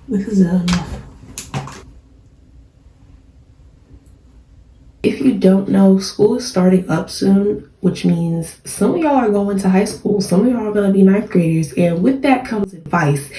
This is enough. If you don't know, school is starting up soon, which means some of y'all are going to high school, some of y'all are going to be ninth graders, and with that comes advice,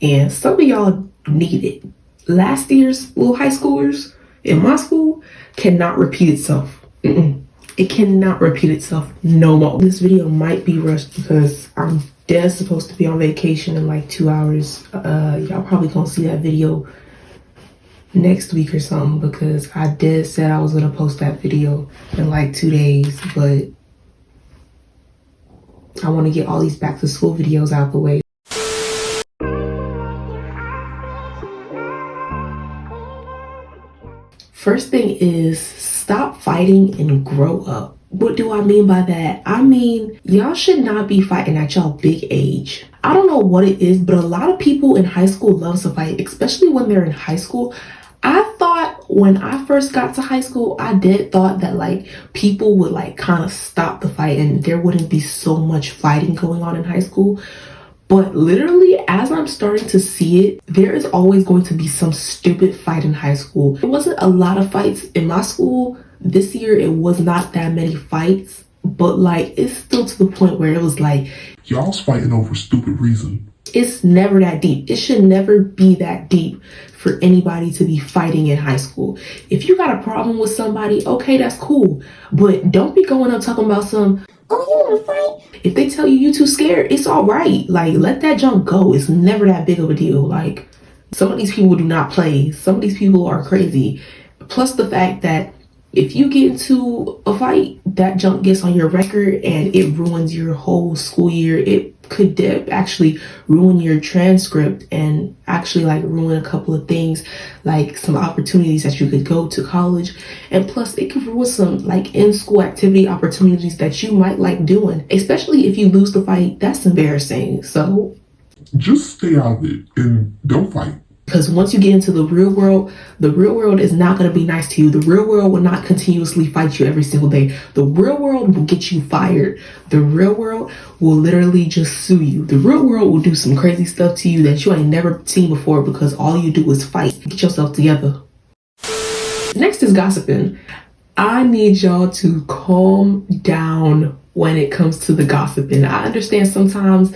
and some of y'all need it. Last year's little high schoolers in my school cannot repeat itself. It cannot repeat itself no more. This video might be rushed because I'm dead supposed to be on vacation in like 2 hours. Y'all probably gonna see that video next week or something because I did said I was gonna post that video in like 2 days, but I want to get all these back to school videos out the way. First thing is stop fighting and grow up. What do I mean by that? I mean, y'all should not be fighting at y'all big age. I don't know what it is, but a lot of people in high school love to fight, especially when they're in high school. I thought when I first got to high school, I did thought that like people would like kind of stop the fight and there wouldn't be so much fighting going on in high school. But literally, as I'm starting to see it, there is always going to be some stupid fight in high school. There wasn't a lot of fights in my school. This year, it was not that many fights. But like, it's still to the point where it was like, y'all's fighting over stupid reason. It's never that deep. It should never be that deep for anybody to be fighting in high school. If you got a problem with somebody, okay, that's cool. But don't be going up talking about some, oh, you want to fight? If they tell you too scared, it's all right. Like, let that junk go. It's never that big of a deal. Like, some of these people do not play. Some of these people are crazy. Plus the fact that if you get into a fight, that junk gets on your record and it ruins your whole school year. It could actually ruin your transcript and actually like ruin a couple of things, like some opportunities that you could go to college. And plus it could ruin some like in-school activity opportunities that you might like doing, especially if you lose the fight. That's embarrassing. So just stay out of it and don't fight. Because once you get into the real world is not going to be nice to you. The real world will not continuously fight you every single day. The real world will get you fired. The real world will literally just sue you. The real world will do some crazy stuff to you that you ain't never seen before because all you do is fight. Get yourself together. Next is gossiping. I need y'all to calm down when it comes to the gossiping. I understand sometimes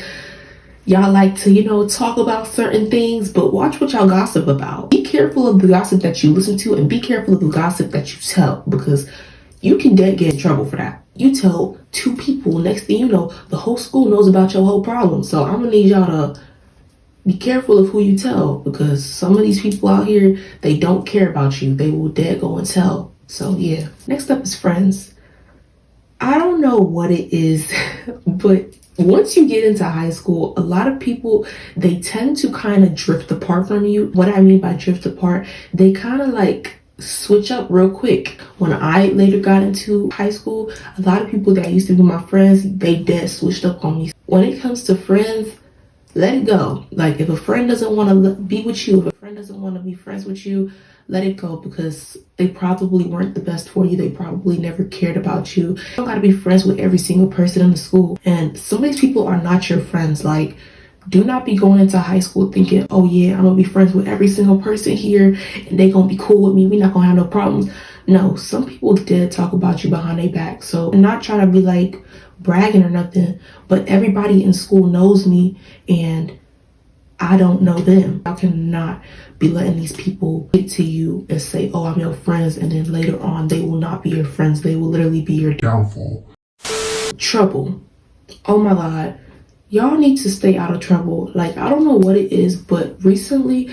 y'all like to, talk about certain things, but watch what y'all gossip about. Be careful of the gossip that you listen to and be careful of the gossip that you tell, because you can get in trouble for that. You tell 2 people, next thing you know, the whole school knows about your whole problem. So I'm gonna need y'all to be careful of who you tell, because some of these people out here, they don't care about you. They will go and tell. So yeah. Next up is friends. I don't know what it is, but once you get into high school, a lot of people, they tend to kind of drift apart from you. What I mean by drift apart, they kind of like switch up real quick. When I later got into high school, a lot of people that used to be my friends, they dead switched up on me. When it comes to friends, let it go. Like if a friend doesn't want to be with you, if a friend doesn't want to be friends with you, let it go, because they probably weren't the best for you. They probably never cared about you. You don't gotta be friends with every single person in the school. And some of these people are not your friends. Like, do not be going into high school thinking, oh yeah, I'm gonna be friends with every single person here and they gonna be cool with me. We're not gonna have no problems. No, some people did talk about you behind their back. So I'm not trying to be like bragging or nothing, but everybody in school knows me and I don't know them. I cannot be letting these people get to you and say, oh, I'm your friends, and then later on they will not be your friends. They will literally be your downfall. Trouble. Oh my God. Y'all need to stay out of trouble. Like, I don't know what it is, but recently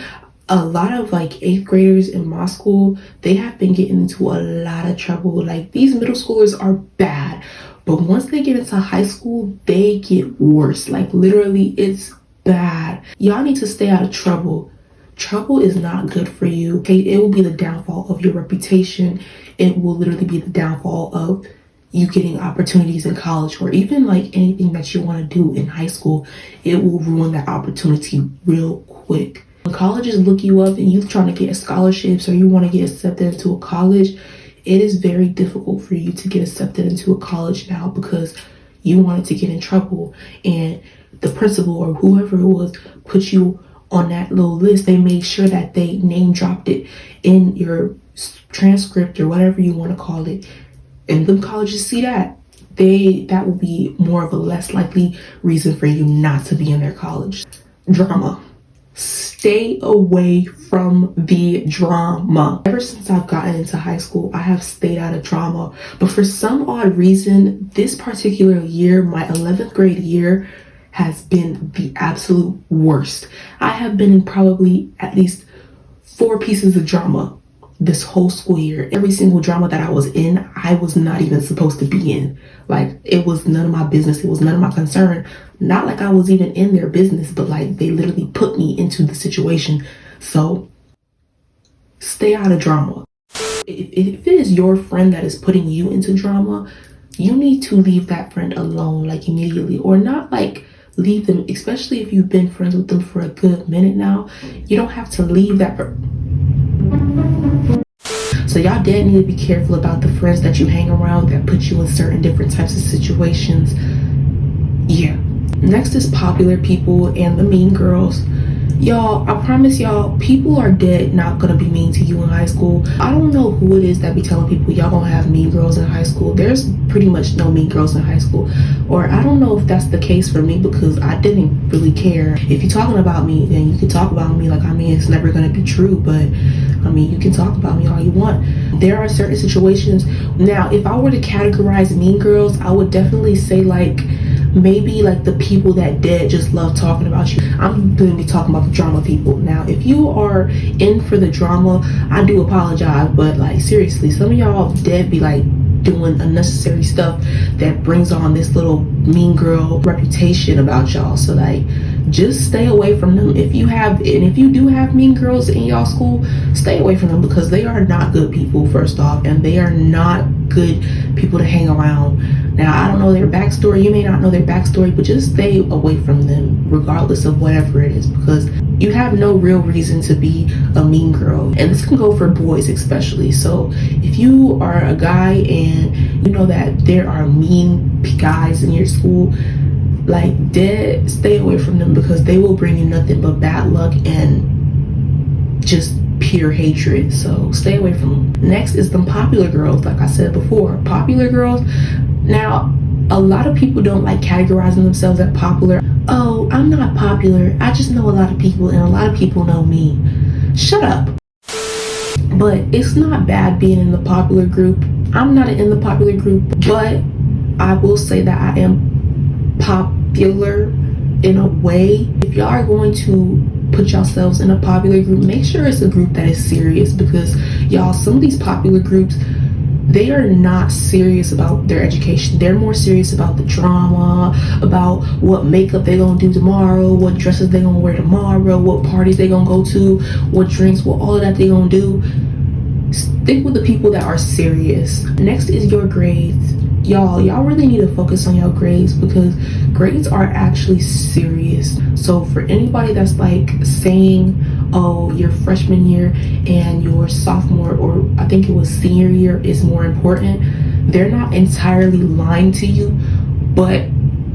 a lot of like 8th graders in my school, they have been getting into a lot of trouble. Like, these middle schoolers are bad, but once they get into high school, they get worse. Like, literally, it's bad. Y'all need to stay out of trouble. Trouble is not good for you. Okay, it will be the downfall of your reputation. It will literally be the downfall of you getting opportunities in college, or even like anything that you want to do in high school. It will ruin that opportunity real quick. When colleges look you up and you're trying to get scholarships or you want to get accepted into a college, it is very difficult for you to get accepted into a college now because you wanted to get in trouble and the principal or whoever it was put you on that little list, they made sure that they name dropped it in your transcript or whatever you want to call it, and them colleges see that, that will be more of a less likely reason for you not to be in their college. Drama. Stay away from the drama. Ever since I've gotten into high school, I have stayed out of drama. But for some odd reason, this particular year, my 11th grade year, has been the absolute worst. I have been in probably at least 4 pieces of drama this whole school year. Every single drama that I was in, I was not even supposed to be in. Like, it was none of my business. It was none of my concern. Not like I was even in their business, but like they literally put me into the situation. So stay out of drama. If it is your friend that is putting you into drama, you need to leave that friend alone, like immediately, or not like leave them, especially if you've been friends with them for a good minute now. You don't have to leave that So y'all dead need to be careful about the friends that you hang around that put you in certain different types of situations. Yeah. Next is popular people and the mean girls. Y'all, I promise y'all, people are dead not gonna be mean to you in high school. I don't know who it is that be telling people y'all gonna have mean girls in high school. There's pretty much no mean girls in high school. Or I don't know if that's the case for me, because I didn't really care. If you're talking about me, then you can talk about me. Like, I mean, it's never gonna be true, but I mean, you can talk about me all you want. There are certain situations. Now, if I were to categorize mean girls, I would definitely say like maybe like the people that dead just love talking about you. I'm gonna be talking about the drama people. Now, if you are in for the drama, I do apologize, but like seriously, some of y'all dead be like doing unnecessary stuff that brings on this little mean girl reputation about y'all. So like, just stay away from them. If you do have mean girls in y'all school, stay away from them, because they are not good people, first off, and they are not good people to hang around. Now, I don't know their backstory. You may not know their backstory, but just stay away from them regardless of whatever it is, because you have no real reason to be a mean girl. And this can go for boys especially. So if you are a guy and you know that there are mean guys in your school, like, dead, stay away from them, because they will bring you nothing but bad luck and just pure hatred. So stay away from them. Next is the popular girls. Like I said before, popular girls. Now, a lot of people don't like categorizing themselves as popular. Oh, I'm not popular. I just know a lot of people, and a lot of people know me. Shut up. But it's not bad being in the popular group. I'm not in the popular group, but I will say that I am popular in a way. If y'all are going to put yourselves in a popular group, make sure it's a group that is serious, because y'all, some of these popular groups, they are not serious about their education. They're more serious about the drama, about what makeup they're gonna do tomorrow, what dresses they're gonna wear tomorrow, what parties they're gonna go to, what drinks, what all of that they're gonna do. Stick with the people that are serious. Next is your grades. Y'all really need to focus on your grades, because grades are actually serious. So for anybody that's like saying, oh, your freshman year and your sophomore, or I think it was senior year, is more important, they're not entirely lying to you, but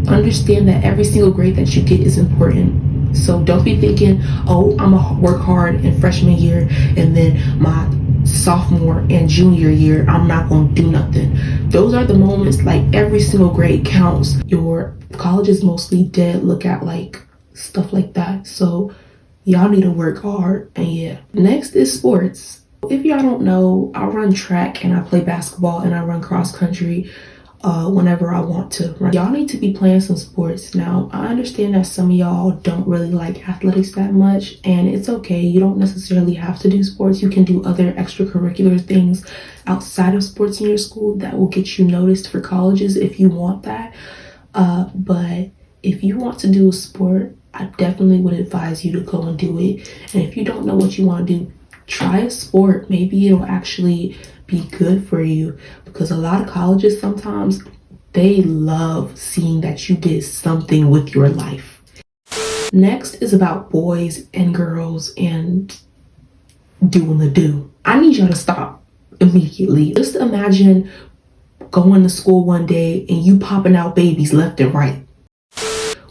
understand that every single grade that you get is important. So don't be thinking, oh, I'm gonna work hard in freshman year, and then my sophomore and junior year I'm not gonna do nothing. Those are the moments, like, every single grade counts. Your college is mostly dead look at like stuff like that. So y'all need to work hard. And yeah, next is sports. If y'all don't know, I run track and I play basketball and I run cross country whenever I want to. Y'all need to be playing some sports. Now, I understand that some of y'all don't really like athletics that much, and it's okay. You don't necessarily have to do sports. You can do other extracurricular things outside of sports in your school that will get you noticed for colleges if you want that. But if you want to do a sport, I definitely would advise you to go and do it. And if you don't know what you want to do, try a sport. Maybe it'll actually be good for you, because a lot of colleges, sometimes they love seeing that you did something with your life. Next is about boys and girls and doing the do. I need y'all to stop immediately. Just imagine going to school one day and you popping out babies left and right.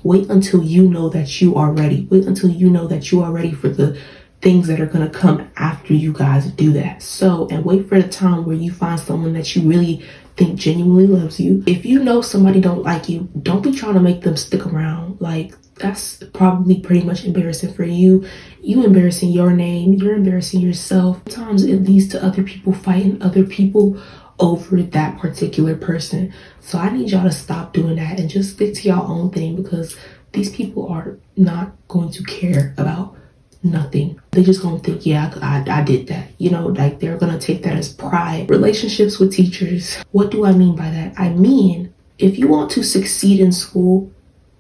Wait until you know that you are ready. Wait until you know that you are ready for the things that are going to come after you guys do that. So, and wait for the time where you find someone that you really think genuinely loves you. If you know somebody don't like you, don't be trying to make them stick around. Like, that's probably pretty much embarrassing for you. You embarrassing your name, you're embarrassing yourself. Sometimes it leads to other people fighting other people over that particular person. So I need y'all to stop doing that and just stick to y'all own thing, because these people are not going to care about nothing. They just gonna think, yeah, I did that. You know, like they're gonna take that as pride. Relationships with teachers. What do I mean by that? I mean, if you want to succeed in school,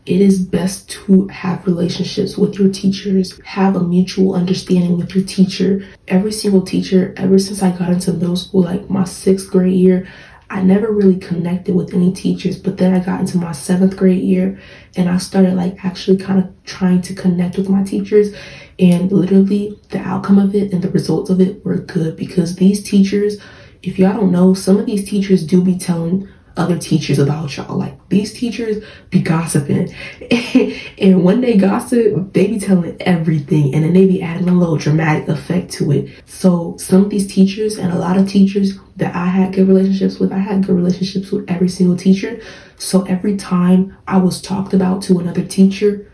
it is best to have relationships with your teachers, have a mutual understanding with your teacher. Every single teacher, ever since I got into middle school, like my 6th grade year, I never really connected with any teachers, but then I got into my 7th grade year and I started like actually kind of trying to connect with my teachers, and literally the outcome of it and the results of it were good, because these teachers, if y'all don't know, some of these teachers do be telling other teachers about y'all. Like, these teachers be gossiping and when they gossip, they be telling everything, and then they be adding a little dramatic effect to it. So some of these teachers, and a lot of teachers that I had good relationships with, I had good relationships with every single teacher. So every time I was talked about to another teacher,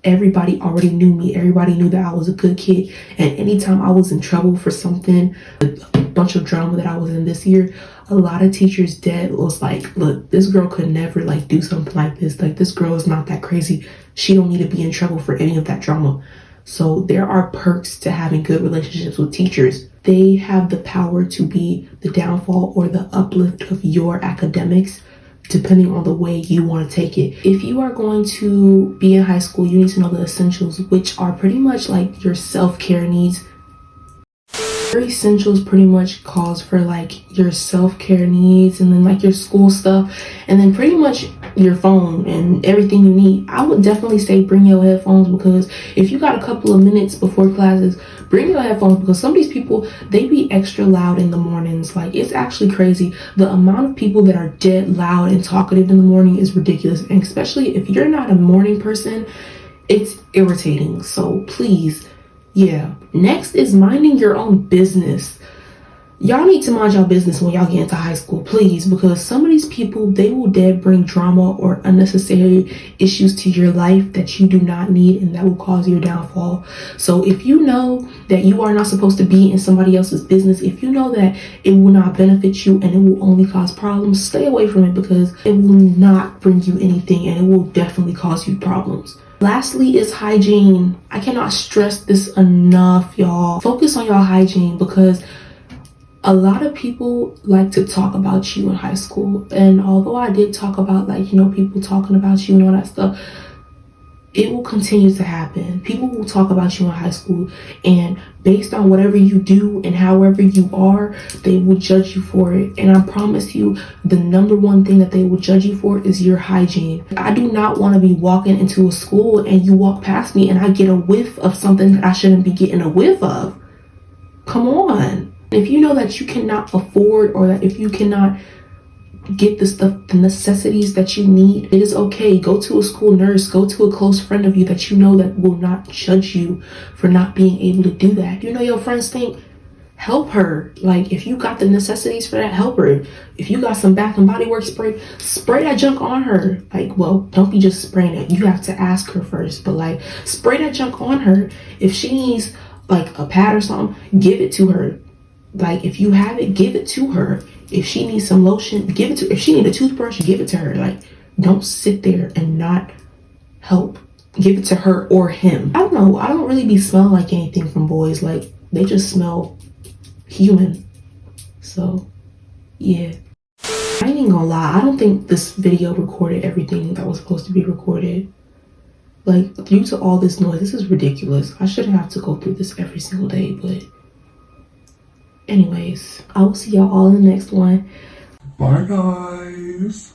everybody already knew me. Everybody knew that I was a good kid. And anytime I was in trouble for something, a bunch of drama that I was in this year, a lot of teachers dead was like, look, this girl could never like do something like this. Like, this girl is not that crazy. She don't need to be in trouble for any of that drama. So there are perks to having good relationships with teachers. They have the power to be the downfall or the uplift of your academics, depending on the way you want to take it. If you are going to be in high school, you need to know the essentials, which are pretty much like your self-care needs. Your essentials pretty much calls for like your self-care needs, and then like your school stuff, and then pretty much your phone and everything you need. I would definitely say bring your headphones, because if you got a couple of minutes before classes, bring your headphones, because some of these people, they be extra loud in the mornings. Like, it's actually crazy. The amount of people that are dead loud and talkative in the morning is ridiculous, and especially if you're not a morning person, it's irritating. So please, yeah. Next is minding your own business. Y'all need to mind y'all business when y'all get into high school, please, because some of these people, they will dead bring drama or unnecessary issues to your life that you do not need, and that will cause your downfall. So if you know that you are not supposed to be in somebody else's business, if you know that it will not benefit you and it will only cause problems, stay away from it, because it will not bring you anything and it will definitely cause you problems. Lastly is hygiene. I cannot stress this enough, y'all. Focus on your hygiene, because a lot of people like to talk about you in high school. And although I did talk about, like, you know, people talking about you and all that stuff, it will continue to happen. People will talk about you in high school, and based on whatever you do and however you are, they will judge you for it. And I promise you, the number one thing that they will judge you for is your hygiene. I do not want to be walking into a school and you walk past me and I get a whiff of something that I shouldn't be getting a whiff of. Come on. If you know that you cannot afford, or that if you cannot get the stuff, the necessities that you need, it is okay. Go to a school nurse, go to a close friend of you that you know that will not judge you for not being able to do that. You know, your friends think, help her. Like, if you got the necessities for that, help her. If you got some Bath and Body Works spray, spray that junk on her. Like, well, don't be just spraying it. You have to ask her first, but like, spray that junk on her. If she needs like a pad or something, give it to her. Like, if you have it, give it to her. If she needs some lotion, give it to her. If she needs a toothbrush, give it to her. Like, don't sit there and not help. Give it to her or him. I don't know. I don't really be smelling like anything from boys. Like, they just smell human. So, yeah. I ain't even gonna lie. I don't think this video recorded everything that was supposed to be recorded. Like, due to all this noise, this is ridiculous. I shouldn't have to go through this every single day, but anyways, I will see y'all all in the next one. Bye, guys.